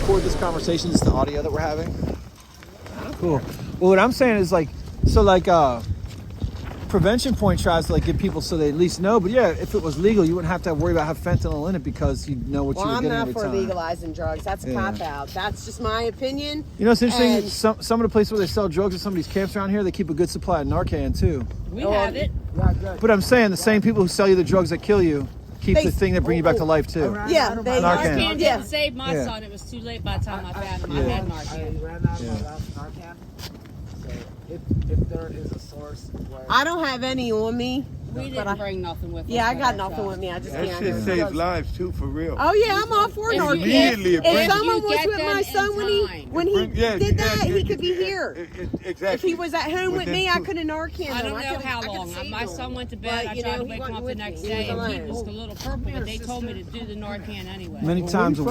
record this conversation, just the audio that we're having? Cool. Well, what I'm saying is like, so like Prevention Point tries to like get people so they at least know. But yeah, if it was legal, you wouldn't have to worry about have fentanyl in it because you know what you were getting every time. Well, I'm not for legalizing drugs. That's a cop out. That's just my opinion. You know, it's interesting. Some of the places where they sell drugs at some of these camps around here, they keep a good supply of Narcan too. We have it. But I'm saying the same people who sell you the drugs that kill you keep the thing that bring you back to life too. Yeah, Narcan didn't save my son. It was too late by the time I found him. I had Narcan. I ran out of my last Narcan. So if there is a source where I don't have any on me. We didn't bring nothing with us. Yeah, I got nothing with me. I just That can't. shit saves lives too, for real. Oh yeah, I'm all for Narcan. Immediately, If someone was with my son when he did that, he could be here. Exactly. If he was at home with me, I could have Narcan him. I don't know how long. My son went to bed. I tried to wake him up the next day, and he was a little purple. But they told me to do the Narcan anyway. Many kinds of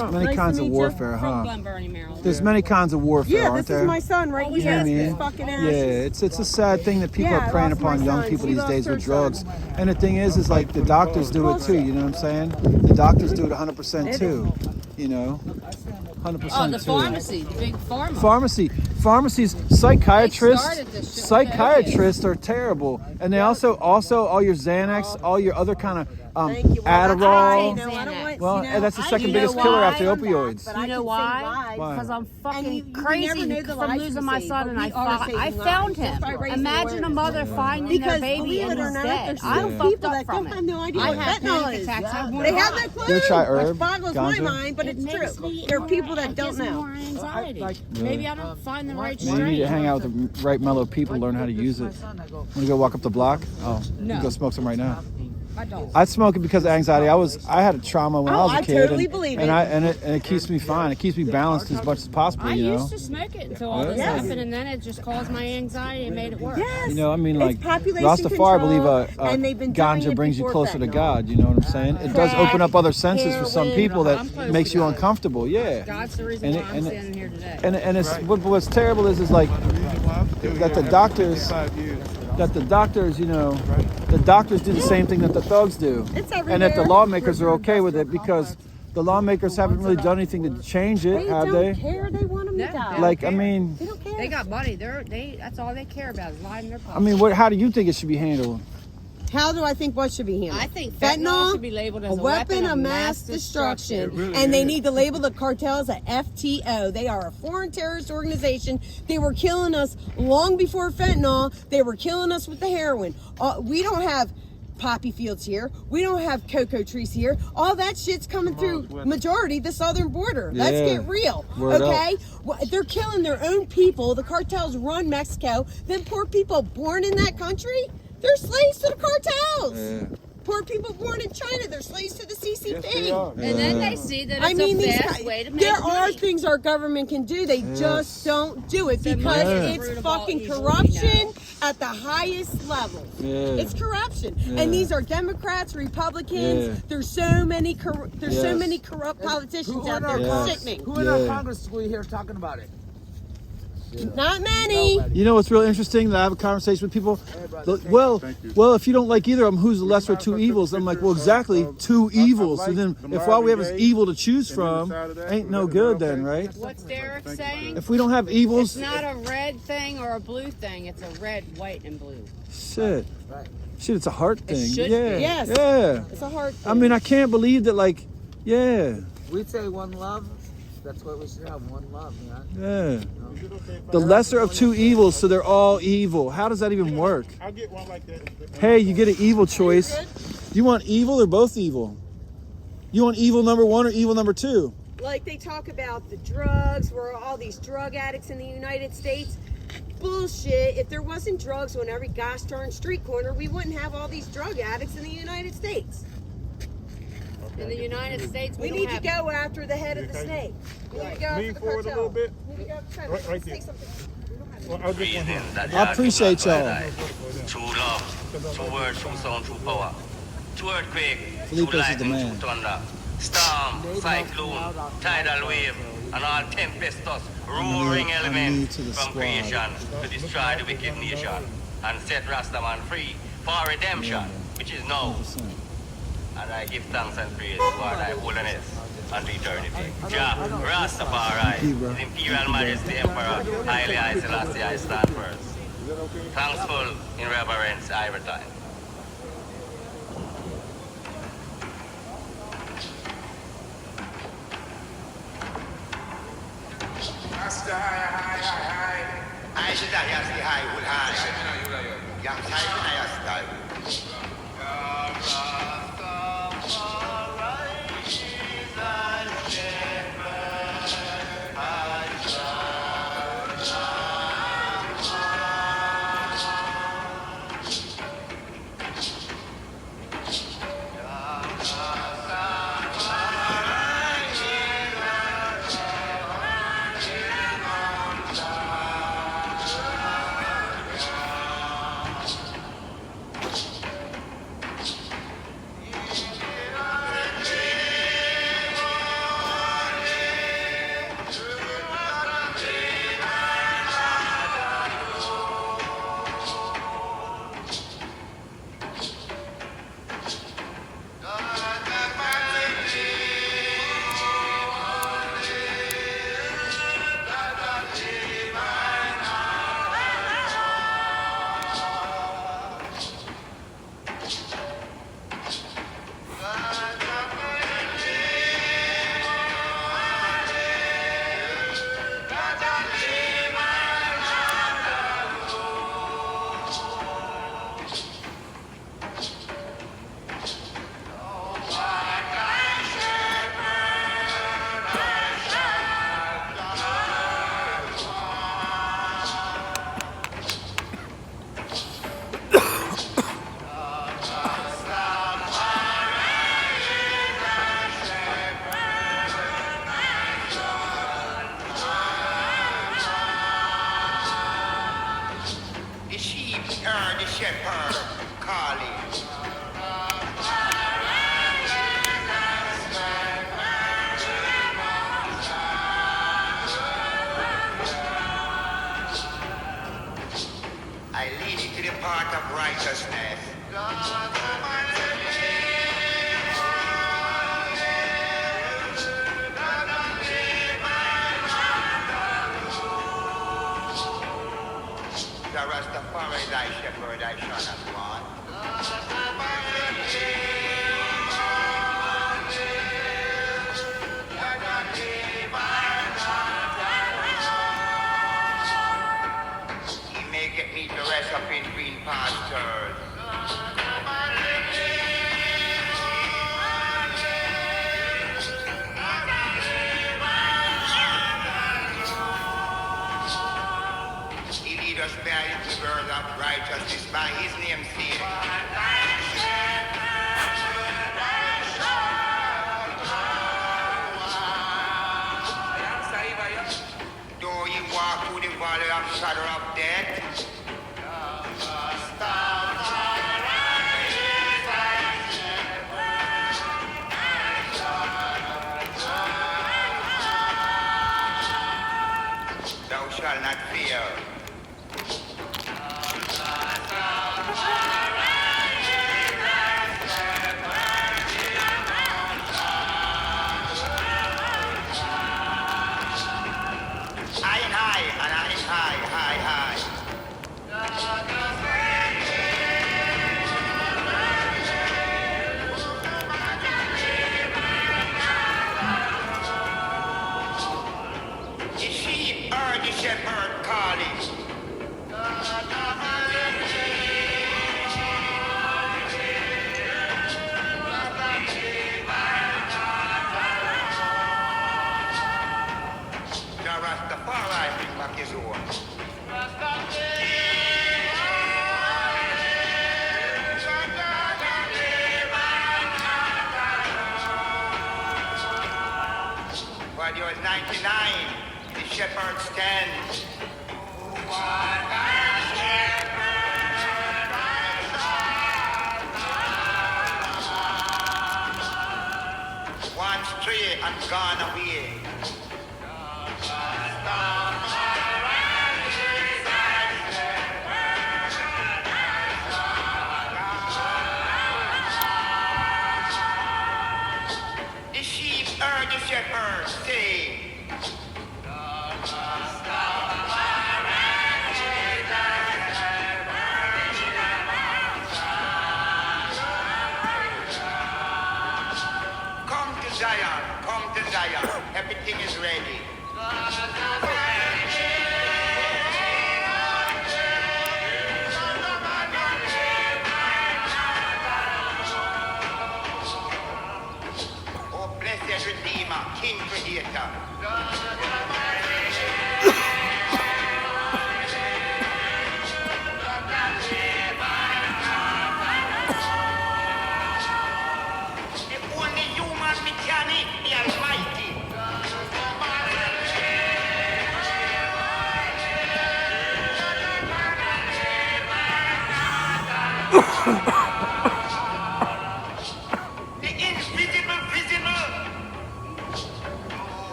warfare, huh? From Glen Burnie, Maryland. There's many kinds of warfare, aren't there? Yeah, this is my son right here. You know what I mean? Fucking Yeah, it's a sad thing that people are preying upon young people these days with drugs. And the thing is like the doctors do it too. You know what I'm saying? The doctors do it 100% too. You know, 100% Oh, the too. pharmacy, the big pharma. Pharmacies, psychiatrists are terrible, and they also all your Xanax, all your other kind of Adderall. Well, that's the second biggest killer after opioids. You know why? Because I'm fucking crazy from losing my son, and I found him. Imagine a mother finding their baby and he's dead. I'm fucked up from it. I have panic attacks. They have no clue. You ever try herb? Which boggles my mind, but it's true. There are people that don't know. More anxiety. Maybe I don't find the right Maybe you need strain. to hang out with the right mellow people, learn how to use it. Want to go walk up the block? Oh, you go smoke some right now. I don't. I smoke it because of anxiety. I had a trauma when I was a kid. I totally believe it. And it keeps me fine. It keeps me balanced as much as possible. I You know. used to smoke it until all this happened, and then it just caused my anxiety and made it worse. Yes. You know, I mean, like population Rastafari believe control, and they've been doing ganja it brings you before closer to fentanyl. God. You know what I'm saying? It does open up other senses for some heroin. people I'm that close makes to you God. uncomfortable. Yeah. God's the reason why I'm standing here today. And it's what's terrible is like that the doctors, you know, the doctors do the same thing that the thugs do, and that the lawmakers are okay with it because the lawmakers haven't really done anything to change it, have they? They don't care. They want them to die. Like, I mean, They don't care. They got money. That's all they care about is lining their pockets. I mean, how do you think it should be handled? How do I think what should be handled? I think fentanyl should be labeled as a weapon of mass destruction. And they need to label the cartels a FTO. They are a foreign terrorist organization. They were killing us long before fentanyl. They were killing us with the heroin. We don't have poppy fields here. We don't have cocoa trees here. All that shit's coming through majority the southern border. Yeah. Let's get real. Word okay? Well, they're killing their own people. The cartels run Mexico. Then poor people born in that country, they're slaves to the cartels. Yeah. Poor people born in China, they're slaves to the CCP. And then they see that it's a fast way to make there are money. things our government can do. They just don't do it because it's Fruit of fucking all evil, corruption at the highest level. Yeah. It's corruption, Yeah. and these are Democrats, Republicans. Yeah. There's so many corrupt Yes. politicians out Yes. there. Sickening. Who in our Congress we hear talking about it? Not many. You know what's real interesting? That I have a conversation with people. Well, if you don't like either of them, who's the lesser of two evils? I'm like, well, exactly, two evils. So then, if all we have is evil to choose from, ain't no good then, right? What's Derek saying? If we don't have evils, It's not a red thing or a blue thing. It's a red, white, and blue. shit, it's a heart thing. should Yeah, be. Yes. yeah. It's a hard thing. I mean, I can't believe that. Like, yeah, We'd say one love. That's what we should have. One love, man. yeah. The lesser of two evils, so they're all evil. How does that even work? I'll get one like that. Hey, you get an evil choice. You want evil or both evil? You want evil number one or evil number two? Like they talk about the drugs, we're all these drug addicts in the United States. Bullshit. If there wasn't drugs on every gosh darn street corner, we wouldn't have all these drug addicts in the United States. In the United States, We need to go after the head of the snake. We need to go after Lean the forward a cartel. little bit. We need to go Right say there. something. Well, I'll get one here. I appreciate y'all. True love, true word, true sound, true power. True earthquake, true Felipe's is the lightning, man. true thunder. Storm, cyclone, tidal wave, and all tempestuous, roaring I'm new elements to the from squad. creation to destroy the wicked nation and set Rastaman free for redemption, which is now. 100%. And I give thanks and praise for thy holiness. unto eternity. Jah, Rastafari, His Imperial Majesty Emperor, Haile Selassie, I stand first. Thankful in reverence every time. I should have the high would high. Young time I asked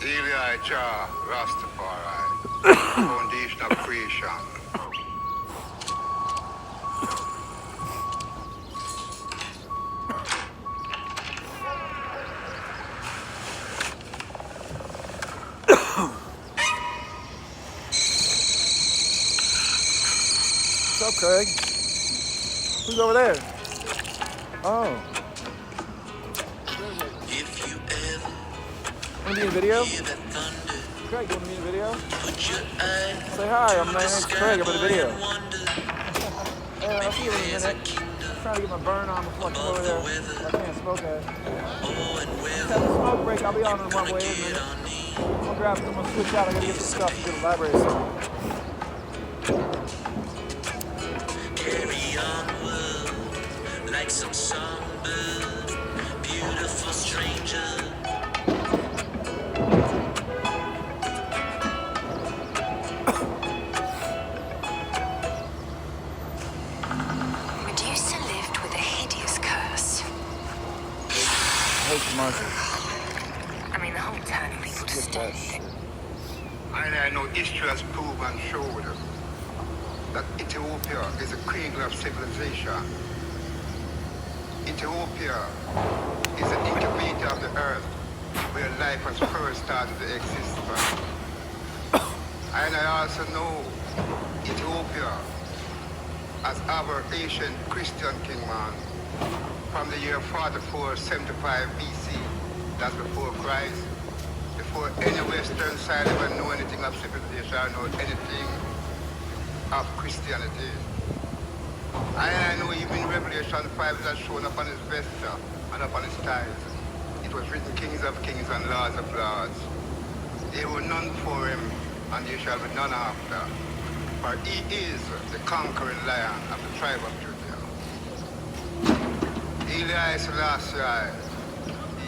Eli Jah Rastafari, foundation of creation. What's up, Craig? Who's over there? Oh. Want to be in a video? Craig, you want to be in a video? Say hi, my name's Craig, I'm in a video. Hey, I'll see you in a minute. I'm trying to get my burn on before I come over there. I can't smoke it. Just have a smoke break, I'll be on in one way in a minute. I'm gonna switch out, I gotta get some stuff to the library soon. Carry on, world, like some songbird, beautiful stranger. Medusa lived with a hideous curse. Hey, Marshall. I mean, the whole town of people just don't. I know history has proved and showed that Ethiopia is a cradle of civilization. Ethiopia is an incubator of the earth where life has first started to exist. And I also know Ethiopia as our ancient Christian king man from the year 4475 BC, that's before Christ, before any Western side ever knew anything of civilization or know anything of Christianity. I know even Revelation 5 that shown up on his vesture and up on his ties. It was written kings of kings and lords of lords. There were none before him and there shall be none after. For he is the conquering lion of the tribe of Judah. Eli Selassie,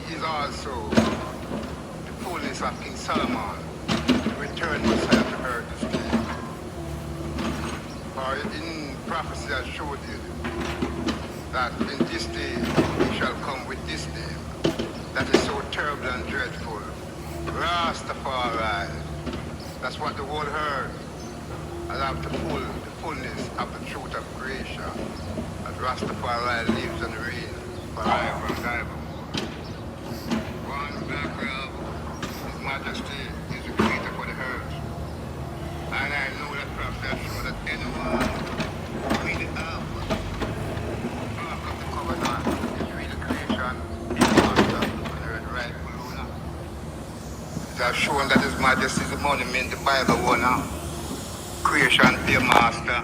he is also the fullness of King Solomon, the return Messiah to earth this day. For in prophecy I showed you that in this day he shall come with this name that is so terrible and dreadful. Rastafari. That's what the world heard. And after the fullness of the truth of creation. That Rastafari lives and reigns forever and evermore. One black robe, His Majesty is the creator for the earth. And I know that prophecy has shown that anyone really up of the covenant is really creation, is master, and earth rightful ruler. It has shown that His Majesty is the monument the Bible won now. Creation be a master.